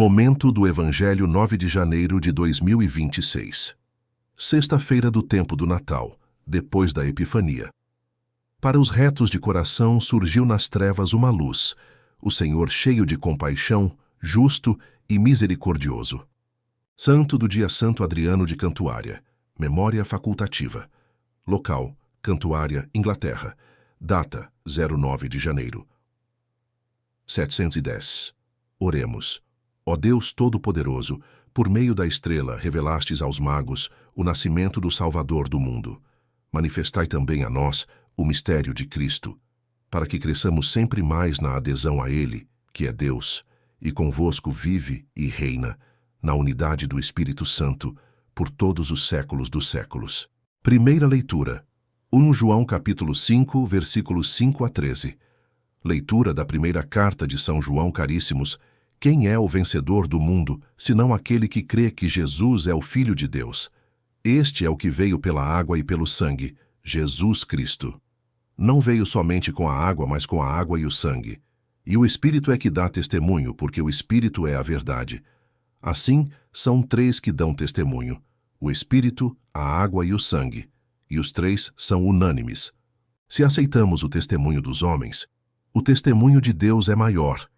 Momento do Evangelho 9 de janeiro de 2026. Sexta-feira do tempo do Natal, depois da Epifania. Para os retos de coração surgiu nas trevas uma luz, o Senhor cheio de compaixão, justo e misericordioso. Santo do dia Santo Adriano de Cantuária. Memória facultativa. Local: Cantuária, Inglaterra. Data: 09 de janeiro. 710. Oremos. Ó Deus Todo-Poderoso, por meio da estrela revelastes aos magos o nascimento do Salvador do mundo. Manifestai também a nós o mistério de Cristo, para que cresçamos sempre mais na adesão a Ele, que é Deus, e convosco vive e reina, na unidade do Espírito Santo, por todos os séculos dos séculos. Primeira leitura. 1 João capítulo 5, versículos 5 a 13. Leitura da primeira carta de São João, caríssimos. Quem é o vencedor do mundo, senão aquele que crê que Jesus é o Filho de Deus? Este é o que veio pela água e pelo sangue, Jesus Cristo. Não veio somente com a água, mas com a água e o sangue. E o Espírito é que dá testemunho, porque o Espírito é a verdade. Assim, são três que dão testemunho: o Espírito, a água e o sangue. E os três são unânimes. Se aceitamos o testemunho dos homens, o testemunho de Deus é maior.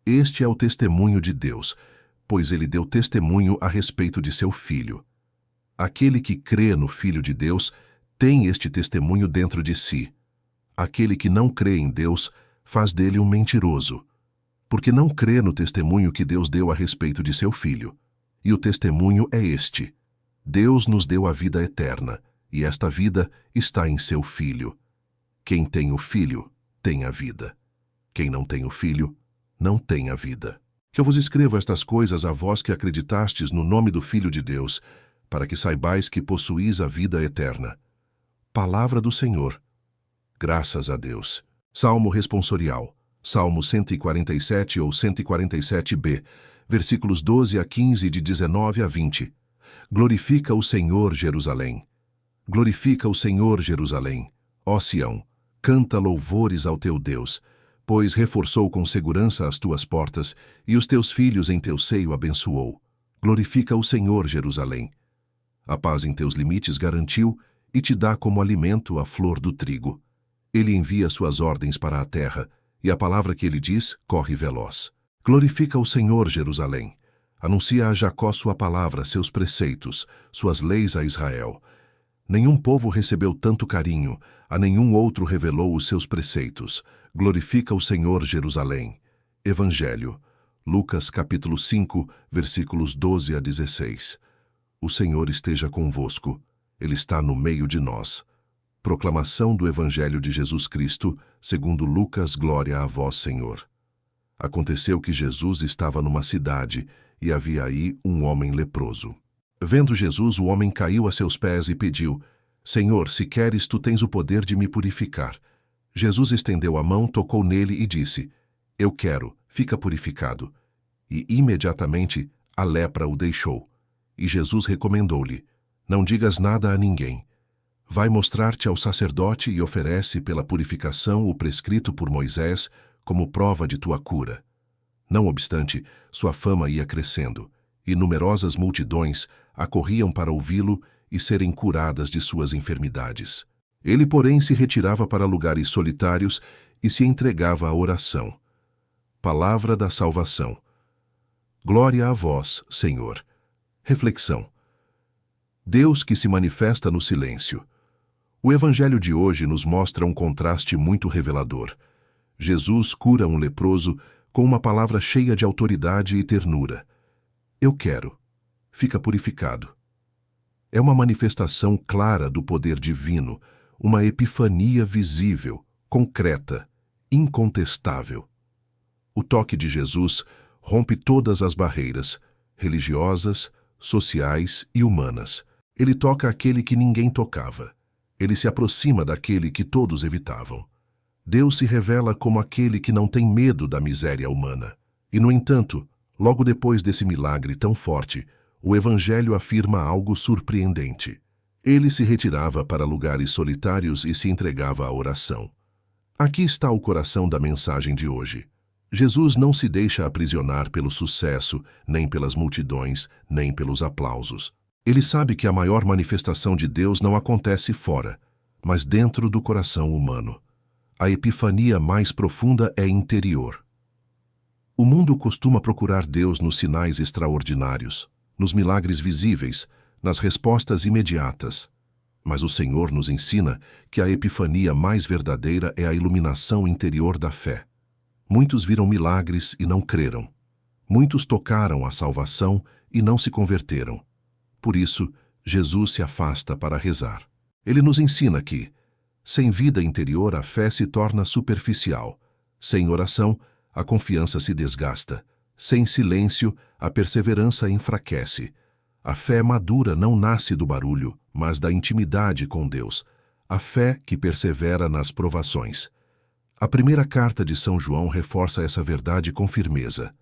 Este é o testemunho de Deus, pois ele deu testemunho a respeito de seu Filho. Aquele que crê no Filho de Deus tem este testemunho dentro de si. Aquele que não crê em Deus faz dele um mentiroso, porque não crê no testemunho que Deus deu a respeito de seu Filho. E o testemunho é este: Deus nos deu a vida eterna, e esta vida está em seu Filho. Quem tem o Filho tem a vida. Quem não tem o Filho não tem a vida. Que eu vos escrevo estas coisas a vós que acreditastes no nome do Filho de Deus, para que saibais que possuís a vida eterna. Palavra do Senhor. Graças a Deus. Salmo responsorial. Salmo 147 ou 147b, versículos 12 a 15 de 19 a 20. Glorifica o Senhor, Jerusalém. Glorifica o Senhor, Jerusalém. Ó Sião, canta louvores ao teu Deus, pois reforçou com segurança as tuas portas, e os teus filhos em teu seio abençoou. Glorifica o Senhor, Jerusalém. A paz em teus limites garantiu, e te dá como alimento a flor do trigo. Ele envia suas ordens para a terra, e a palavra que ele diz corre veloz. Glorifica o Senhor, Jerusalém. Anuncia a Jacó sua palavra, seus preceitos, suas leis a Israel. Nenhum povo recebeu tanto carinho, a nenhum outro revelou os seus preceitos. Glorifica o Senhor, Jerusalém. Evangelho. Lucas capítulo 5, versículos 12 a 16. O Senhor esteja convosco. Ele está no meio de nós. Proclamação do Evangelho de Jesus Cristo, segundo Lucas. Glória a vós, Senhor. Aconteceu que Jesus estava numa cidade, e havia aí um homem leproso. Vendo Jesus, o homem caiu a seus pés e pediu: Senhor, se queres, tu tens o poder de me purificar. Jesus estendeu a mão, tocou nele e disse: Eu quero, fica purificado. E imediatamente a lepra o deixou. E Jesus recomendou-lhe: Não digas nada a ninguém. Vai mostrar-te ao sacerdote e oferece pela purificação o prescrito por Moisés como prova de tua cura. Não obstante, sua fama ia crescendo, e numerosas multidões acorriam para ouvi-lo e serem curadas de suas enfermidades. Ele, porém, se retirava para lugares solitários e se entregava à oração. Palavra da salvação. Glória a vós, Senhor. Reflexão. Deus que se manifesta no silêncio. O Evangelho de hoje nos mostra um contraste muito revelador. Jesus cura um leproso com uma palavra cheia de autoridade e ternura. Eu quero. Fica purificado. É uma manifestação clara do poder divino, uma epifania visível, concreta, incontestável. O toque de Jesus rompe todas as barreiras, religiosas, sociais e humanas. Ele toca aquele que ninguém tocava. Ele se aproxima daquele que todos evitavam. Deus se revela como aquele que não tem medo da miséria humana. E, no entanto, logo depois desse milagre tão forte, o Evangelho afirma algo surpreendente. Ele se retirava para lugares solitários e se entregava à oração. Aqui está o coração da mensagem de hoje. Jesus não se deixa aprisionar pelo sucesso, nem pelas multidões, nem pelos aplausos. Ele sabe que a maior manifestação de Deus não acontece fora, mas dentro do coração humano. A epifania mais profunda é interior. O mundo costuma procurar Deus nos sinais extraordinários, nos milagres visíveis, nas respostas imediatas. Mas o Senhor nos ensina que a epifania mais verdadeira é a iluminação interior da fé. Muitos viram milagres e não creram. Muitos tocaram a salvação e não se converteram. Por isso, Jesus se afasta para rezar. Ele nos ensina que, sem vida interior, a fé se torna superficial. Sem oração, a confiança se desgasta. Sem silêncio, a perseverança enfraquece. A fé madura não nasce do barulho, mas da intimidade com Deus. A fé que persevera nas provações. A primeira carta de São João reforça essa verdade com firmeza.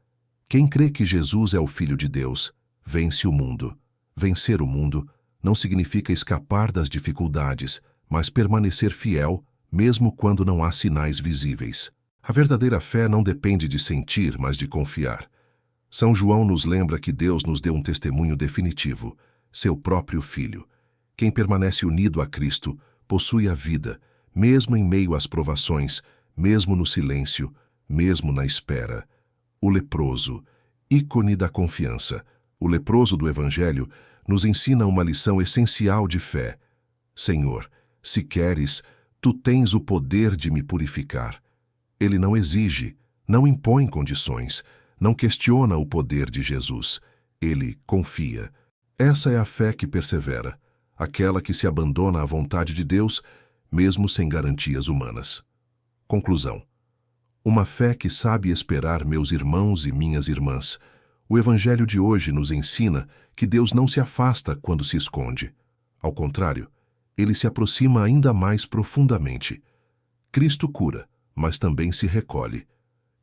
Quem crê que Jesus é o Filho de Deus, vence o mundo. Vencer o mundo não significa escapar das dificuldades, mas permanecer fiel, mesmo quando não há sinais visíveis. A verdadeira fé não depende de sentir, mas de confiar. São João nos lembra que Deus nos deu um testemunho definitivo, seu próprio Filho. Quem permanece unido a Cristo possui a vida, mesmo em meio às provações, mesmo no silêncio, mesmo na espera. O leproso, ícone da confiança, o leproso do Evangelho, nos ensina uma lição essencial de fé. Senhor, se queres, tu tens o poder de me purificar. Ele não exige, não impõe condições, não questiona o poder de Jesus. Ele confia. Essa é a fé que persevera, aquela que se abandona à vontade de Deus, mesmo sem garantias humanas. Conclusão. Uma fé que sabe esperar meus irmãos e minhas irmãs. O Evangelho de hoje nos ensina que Deus não se afasta quando se esconde. Ao contrário, ele se aproxima ainda mais profundamente. Cristo cura, mas também se recolhe.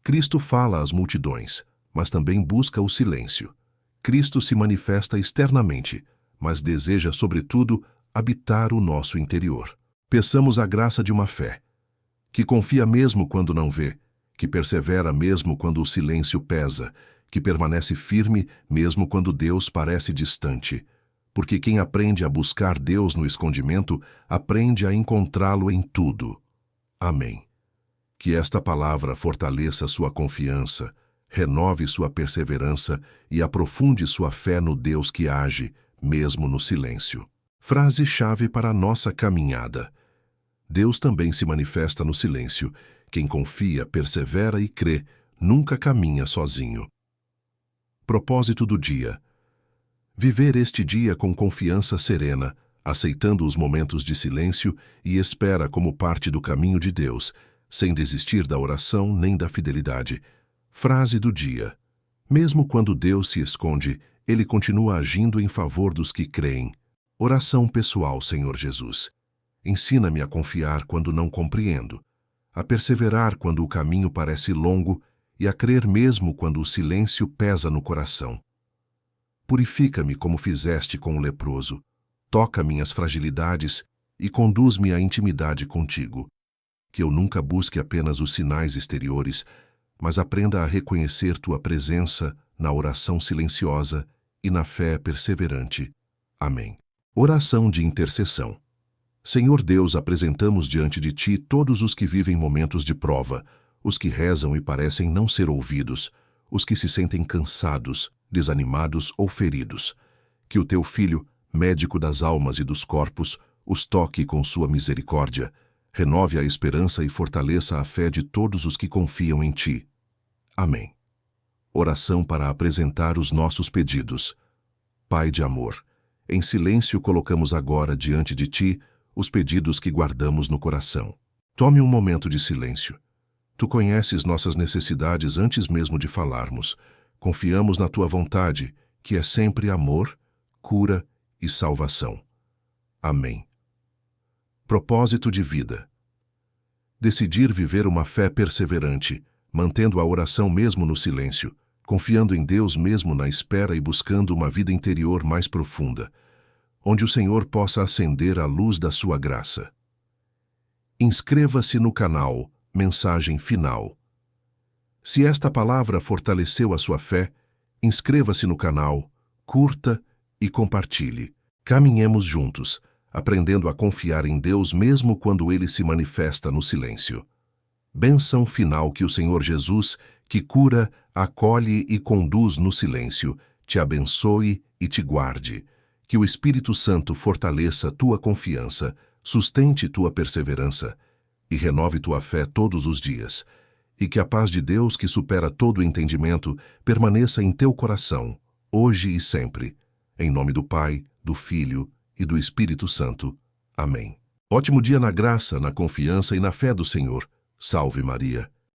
Cristo fala às multidões, mas também busca o silêncio. Cristo se manifesta externamente, mas deseja, sobretudo, habitar o nosso interior. Peçamos a graça de uma fé que confia mesmo quando não vê, que persevera mesmo quando o silêncio pesa, que permanece firme mesmo quando Deus parece distante. Porque quem aprende a buscar Deus no escondimento, aprende a encontrá-lo em tudo. Amém. Que esta palavra fortaleça sua confiança, renove sua perseverança e aprofunde sua fé no Deus que age, mesmo no silêncio. Frase-chave para a nossa caminhada. Deus também se manifesta no silêncio. Quem confia, persevera e crê, nunca caminha sozinho. Propósito do dia. Viver este dia com confiança serena, aceitando os momentos de silêncio e espera como parte do caminho de Deus, sem desistir da oração nem da fidelidade. Frase do dia. Mesmo quando Deus se esconde, Ele continua agindo em favor dos que creem. Oração pessoal, Senhor Jesus. Ensina-me a confiar quando não compreendo, a perseverar quando o caminho parece longo e a crer mesmo quando o silêncio pesa no coração. Purifica-me como fizeste com o leproso, toca minhas fragilidades e conduz-me à intimidade contigo. Que eu nunca busque apenas os sinais exteriores, mas aprenda a reconhecer tua presença na oração silenciosa e na fé perseverante. Amém. Oração de intercessão. Senhor Deus, apresentamos diante de Ti todos os que vivem momentos de prova, os que rezam e parecem não ser ouvidos, os que se sentem cansados, desanimados ou feridos. Que o Teu Filho, médico das almas e dos corpos, os toque com sua misericórdia, renove a esperança e fortaleça a fé de todos os que confiam em Ti. Amém. Oração para apresentar os nossos pedidos. Pai de amor, em silêncio colocamos agora diante de Ti os pedidos que guardamos no coração. Tome um momento de silêncio. Tu conheces nossas necessidades antes mesmo de falarmos. Confiamos na Tua vontade, que é sempre amor, cura e salvação. Amém. Propósito de vida. Decidir viver uma fé perseverante, mantendo a oração mesmo no silêncio, confiando em Deus mesmo na espera e buscando uma vida interior mais profunda, onde o Senhor possa acender a luz da sua graça. Inscreva-se no canal Mensagem Final. Se esta palavra fortaleceu a sua fé, inscreva-se no canal, curta e compartilhe. Caminhemos juntos, aprendendo a confiar em Deus mesmo quando Ele se manifesta no silêncio. Bênção final que o Senhor Jesus, que cura, acolhe e conduz no silêncio, te abençoe e te guarde. Que o Espírito Santo fortaleça tua confiança, sustente tua perseverança e renove tua fé todos os dias. E que a paz de Deus, que supera todo o entendimento, permaneça em teu coração, hoje e sempre. Em nome do Pai, do Filho e do Espírito Santo. Amém. Ótimo dia na graça, na confiança e na fé do Senhor. Salve Maria.